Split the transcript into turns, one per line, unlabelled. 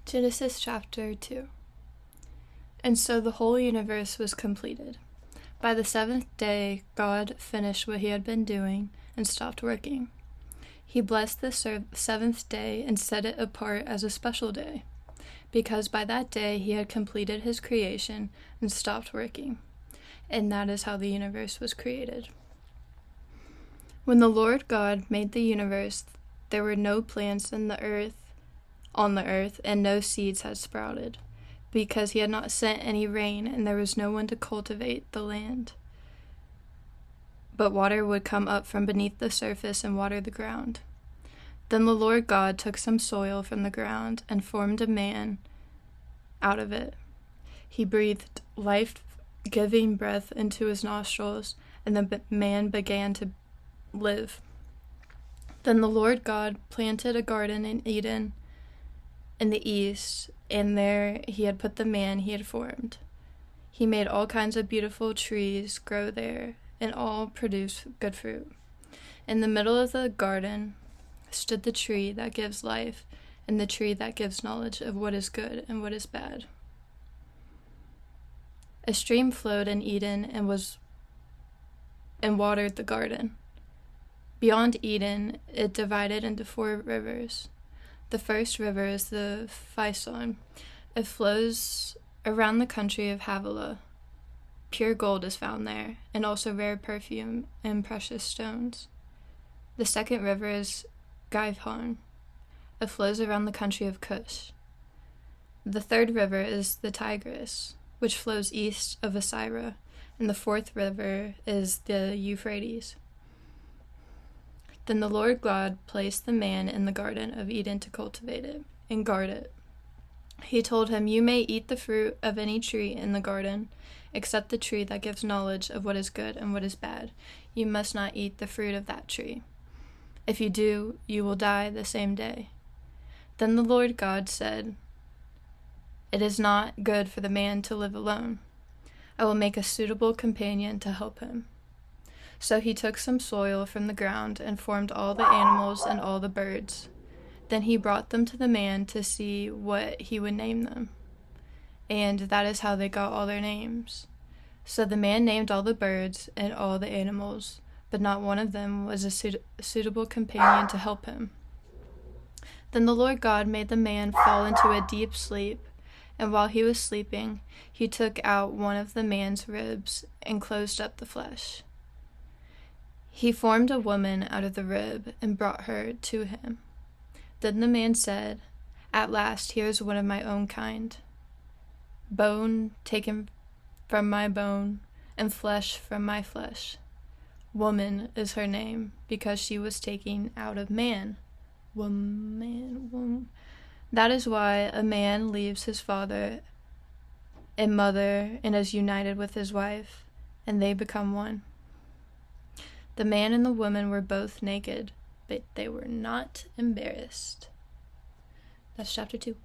Genesis chapter 2. And so the whole universe was completed. By the seventh day, God finished what he had been doing and stopped working. He blessed the seventh day and set it apart as a special day, because by that day he had completed his creation and stopped working. And that is how the universe was created. When the Lord God made the universe, there were no plants on the earth, and no seeds had sprouted, because he had not sent any rain, and there was no one to cultivate the land. But water would come up from beneath the surface and water the ground. Then the Lord God took some soil from the ground and formed a man out of it. He breathed life-giving breath into his nostrils, and the man began to live. Then the Lord God planted a garden in Eden in the east, and there he had put the man he had formed. He made all kinds of beautiful trees grow there, and all produced good fruit. In the middle of the garden stood the tree that gives life, and the tree that gives knowledge of what is good and what is bad. A stream flowed in Eden and watered the garden. Beyond Eden, it divided into 4 rivers. The first river is the Pison. It flows around the country of Havilah. Pure gold is found there, and also rare perfume and precious stones. The second river is Gihon. It flows around the country of Cush. The third river is the Tigris, which flows east of Assyria, and the fourth river is the Euphrates. Then the Lord God placed the man in the Garden of Eden to cultivate it and guard it. He told him, "You may eat the fruit of any tree in the garden, except the tree that gives knowledge of what is good and what is bad. You must not eat the fruit of that tree. If you do, you will die the same day." Then the Lord God said, "It is not good for the man to live alone. I will make a suitable companion to help him." So he took some soil from the ground and formed all the animals and all the birds. Then he brought them to the man to see what he would name them. And that is how they got all their names. So the man named all the birds and all the animals, but not one of them was a suitable companion to help him. Then the Lord God made the man fall into a deep sleep, and while he was sleeping, he took out one of the man's ribs and closed up the flesh. He formed a woman out of the rib and brought her to him. Then the man said, "At last, here is one of my own kind. Bone taken from my bone, and flesh from my flesh. Woman is her name, because she was taken out of man. Woman. That is why a man leaves his father and mother and is united with his wife, and they become one." The man and the woman were both naked, but they were not embarrassed. That's chapter 2.